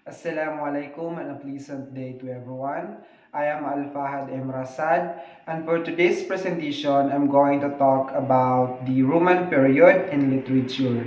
Assalamu alaikum and a pleasant day to everyone. I am Al-Fahad Emrasad, and for today's presentation, I'm going to talk about the Roman period in literature.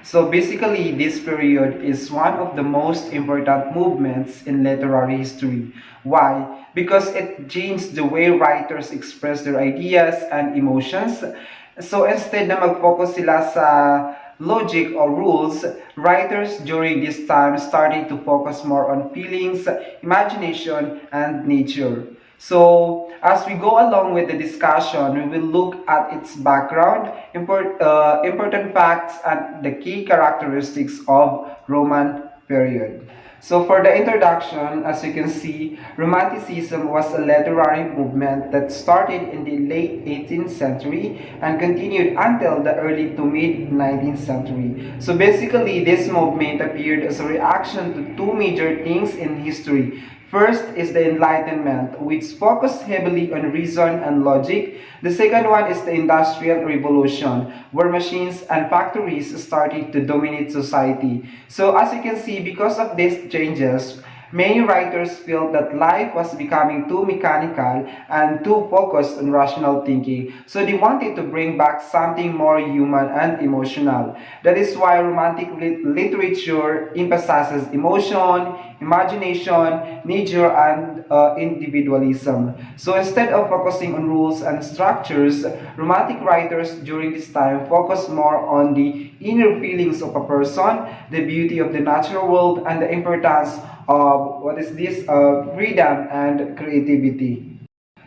So basically, this period is one of the most important movements in literary history. Why? Because it changed the way writers express their ideas and emotions. So instead na mag-focus sila sa logic or rules, writers during this time started to focus more on feelings, imagination, and nature. So, as we go along with the discussion, we will look at its background, important facts, and the key characteristics of Roman period. So for the introduction, as you can see, Romanticism was a literary movement that started in the late 18th century and continued until the early to mid 19th century. So basically, this movement appeared as a reaction to two major things in history. First is the Enlightenment, which focused heavily on reason and logic. The second one is the Industrial Revolution, where machines and factories started to dominate society. So as you can see, because of these changes, many writers felt that life was becoming too mechanical and too focused on rational thinking. So they wanted to bring back something more human and emotional. That is why romantic literature emphasizes emotion, imagination, nature, and individualism. So instead of focusing on rules and structures, romantic writers during this time focused more on the inner feelings of a person, the beauty of the natural world, and the importance of freedom and creativity.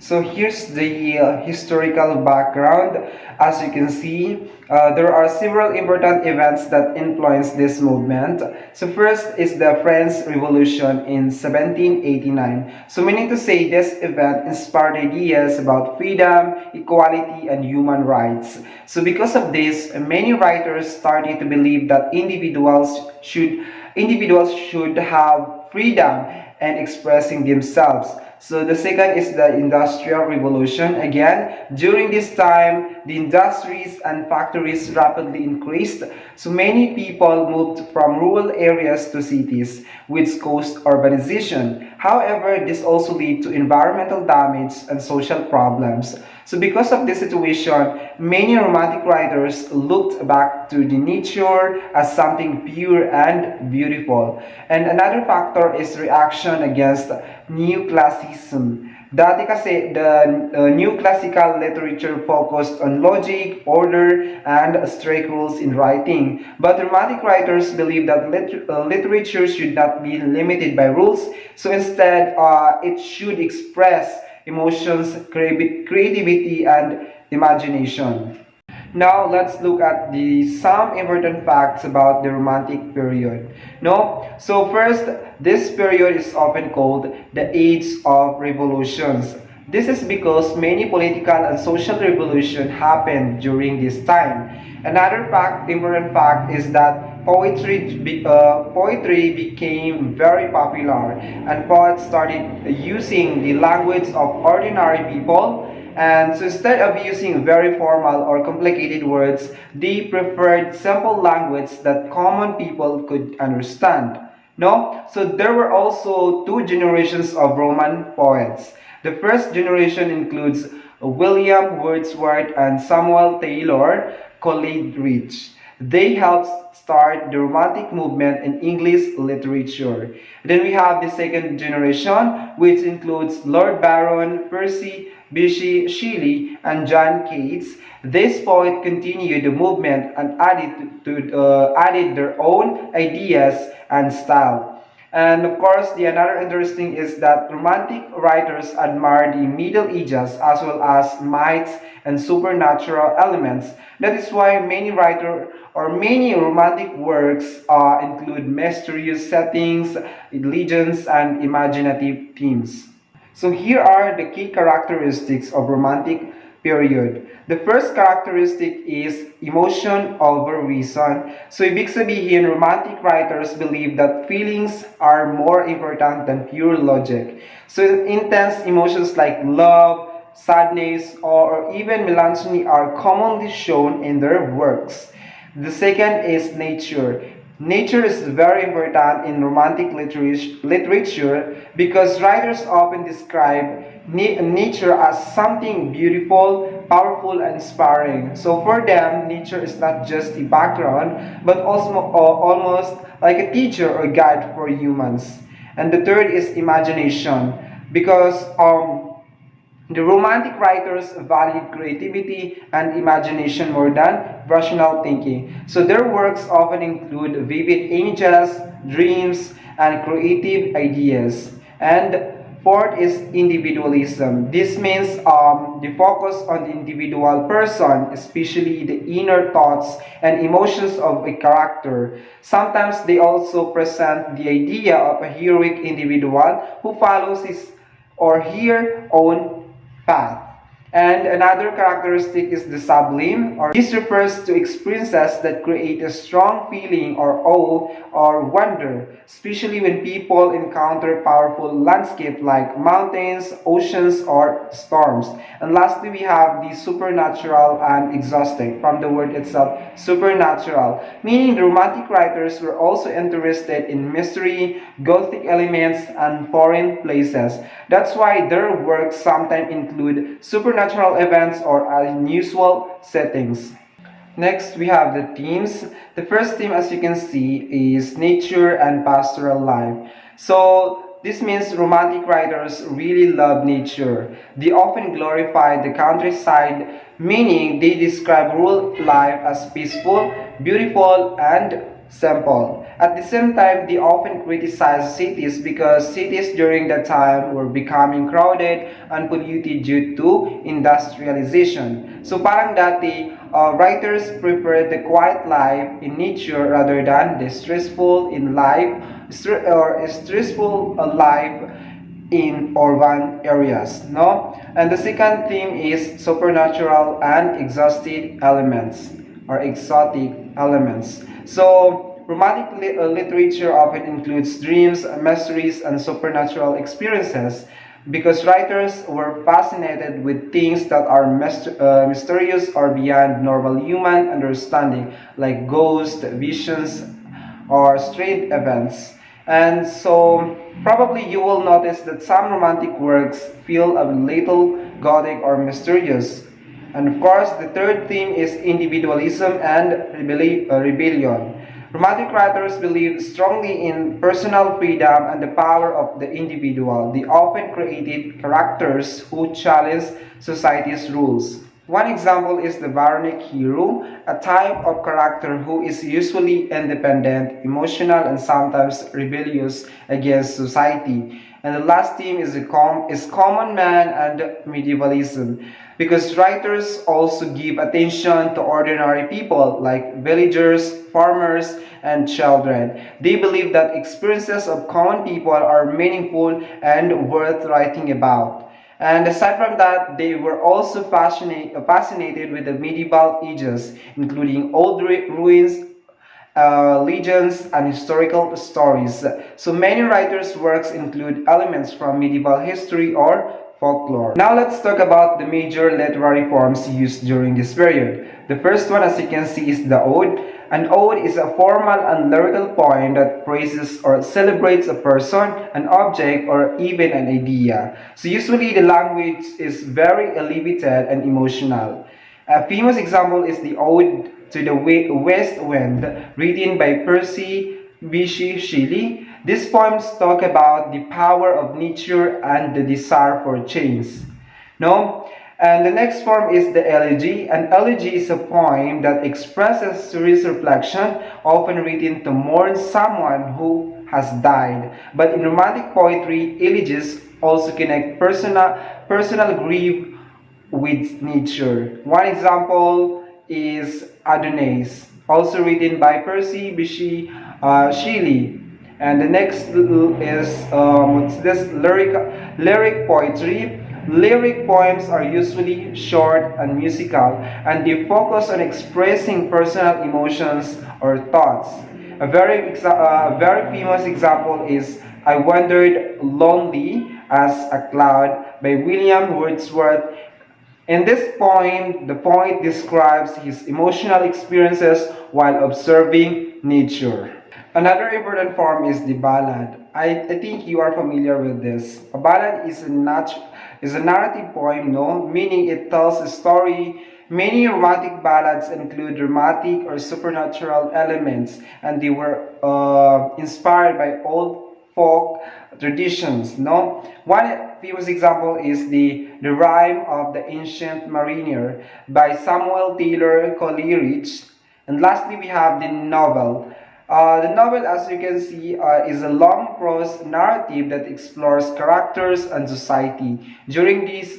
So here's the historical background. As you can see, there are several important events that influenced this movement. So first is the French Revolution in 1789. So meaning to say this event inspired ideas about freedom, equality, and human rights. So because of this, many writers started to believe that individuals should have freedom and expressing themselves. So the second is the Industrial Revolution. Again, during this time, the industries and factories rapidly increased. So many people moved from rural areas to cities, which caused urbanization. However, this also led to environmental damage and social problems. So because of this situation, many romantic writers looked back to the nature as something pure and beautiful. And another factor is reaction against neoclassicism. Dati kasi, the new classical literature focused on logic, order, and strict rules in writing. But romantic writers believe that literature should not be limited by rules, so instead, it should express emotions, creativity, and imagination. Now let's look at some important facts about the Romantic period. No, so first, this period is often called the Age of Revolutions. This is because many political and social revolutions happened during this time. Another important fact, is that poetry became very popular, and poets started using the language of ordinary people. And so instead of using very formal or complicated words, they preferred simple language that common people could understand. No? So there were also two generations of Roman poets. The first generation includes William Wordsworth and Samuel Taylor Coleridge. They helped start the Romantic movement in English literature. Then we have the second generation, which includes Lord Byron, Percy Shelley, and John Keats. This poet continued the movement and added their own ideas and style. And of course, the another interesting is that Romantic writers admired the Middle Ages as well as myths and supernatural elements. That is why many Romantic works include mysterious settings, legends, and imaginative themes. So here are the key characteristics of Romantic period. The first characteristic is emotion over reason. So ibig sabihin, romantic writers believe that feelings are more important than pure logic. So intense emotions like love, sadness, or even melancholy are commonly shown in their works. The second is nature. Nature is very important in romantic literature because writers often describe nature as something beautiful, powerful, and inspiring. So for them, nature is not just a background, but also almost like a teacher or guide for humans. And the third is imagination because the Romantic writers valued creativity and imagination more than rational thinking. So their works often include vivid images, dreams, and creative ideas. And fourth is individualism. This means the focus on the individual person, especially the inner thoughts and emotions of a character. Sometimes they also present the idea of a heroic individual who follows his or her own path. And another characteristic is the sublime, or this refers to experiences that create a strong feeling or awe or wonder, especially when people encounter powerful landscapes like mountains, oceans, or storms. And lastly, we have the supernatural and exhausting, from the word itself, supernatural, meaning the Romantic writers were also interested in mystery, gothic elements, and foreign places. That's why their works sometimes include supernatural events or unusual settings. Next, we have the themes. The first theme, as you can see, is nature and pastoral life. So, this means Romantic writers really love nature. They often glorify the countryside, meaning they describe rural life as peaceful, beautiful, and simple. At the same time, they often criticize cities because cities during that time were becoming crowded and polluted due to industrialization. So parang dati, writers prefer the quiet life in nature rather than the stressful in life or stressful life in urban areas, no? And the second theme is supernatural and exhausted elements or exotic elements. So romantic literature often includes dreams, mysteries, and supernatural experiences because writers were fascinated with things that are mysterious or beyond normal human understanding, like ghosts, visions, or strange events. And so, probably you will notice that some romantic works feel a little gothic or mysterious. And of course, the third theme is individualism and rebellion. Romantic writers believe strongly in personal freedom and the power of the individual. They often created characters who challenge society's rules. One example is the Baronic hero, a type of character who is usually independent, emotional, and sometimes rebellious against society. And the last theme is common man and medievalism, because writers also give attention to ordinary people like villagers, farmers, and children. They believe that experiences of common people are meaningful and worth writing about. And aside from that, they were also fascinated with the medieval ages, including old ruins, legends, and historical stories. So many writers' works include elements from medieval history or folklore. Now let's talk about the major literary forms used during this period. The first one, as you can see, is the ode. An ode is a formal and lyrical poem that praises or celebrates a person, an object, or even an idea. So usually the language is very elevated and emotional. A famous example is the Ode to the West Wind, written by Percy Bysshe Shelley. These poems talk about the power of nature and the desire for change. No? And the next form is the elegy. An elegy is a poem that expresses serious reflection, often written to mourn someone who has died. But in romantic poetry, elegies also connect personal grief with nature. One example is Adonais, also written by Percy Bysshe Shelley. And the next is what's this lyric poetry. Lyric poems are usually short and musical, and they focus on expressing personal emotions or thoughts. A very famous example is I Wandered Lonely as a Cloud by William Wordsworth. In this poem, the poet describes his emotional experiences while observing nature. Another important form is the ballad. I think you are familiar with this. A ballad is a narrative poem, no? Meaning it tells a story. Many romantic ballads include dramatic or supernatural elements, and they were inspired by old folk traditions, no? One famous example is the Rime of the Ancient Mariner by Samuel Taylor Coleridge. And lastly, we have the novel. The novel, as you can see, is a long prose narrative that explores characters and society. During this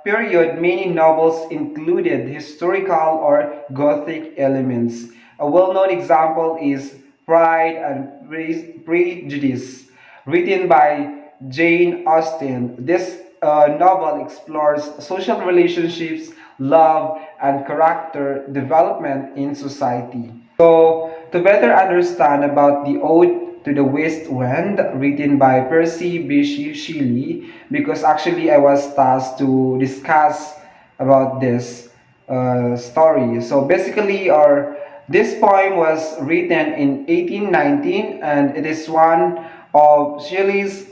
period, many novels included historical or Gothic elements. A well-known example is Pride and Prejudice, written by Jane Austen. This novel explores social relationships, love, and character development in society. So, to better understand about the Ode to the West Wind, written by Percy Bysshe Shelley, because actually I was tasked to discuss about this story. So basically, this poem was written in 1819, and it is one of Shelley's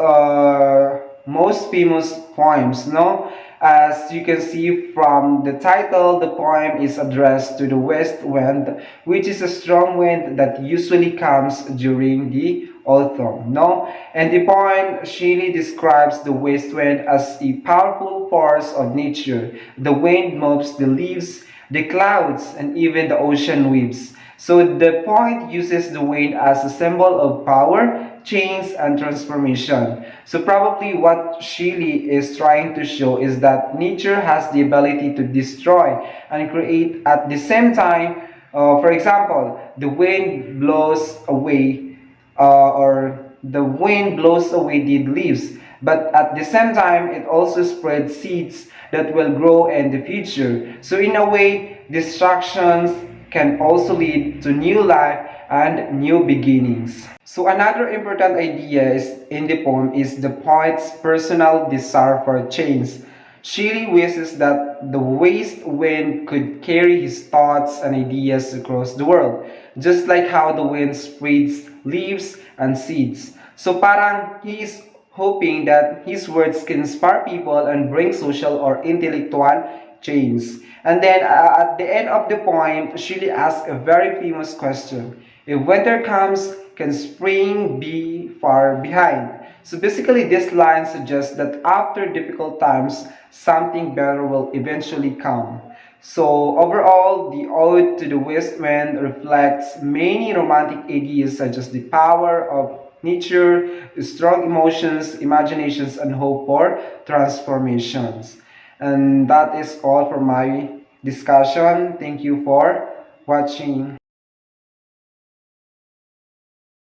most famous poems, no? As you can see from the title, the poem is addressed to the west wind, which is a strong wind that usually comes during the autumn, no? And the poem Shelley describes the west wind as a powerful force of nature. The wind moves the leaves, the clouds, and even the ocean waves. So the poet uses the wind as a symbol of power, change, and transformation. So probably what Shelley is trying to show is that nature has the ability to destroy and create at the same time. For example, the wind blows away or the wind blows away dead leaves, but at the same time it also spreads seeds that will grow in the future. So in a way, distractions can also lead to new life and new beginnings. So another important idea is in the poem is the poet's personal desire for change. Shelley wishes that the west wind could carry his thoughts and ideas across the world, just like how the wind spreads leaves and seeds. So parang he is hoping that his words can inspire people and bring social or intellectual change. And then at the end of the poem, Shelley asks a very famous question. If winter comes, can spring be far behind? So basically, this line suggests that after difficult times, something better will eventually come. So overall, the Ode to the West Wind reflects many romantic ideas such as the power of nature, strong emotions, imaginations, and hope for transformations. And that is all for my discussion. Thank you for watching.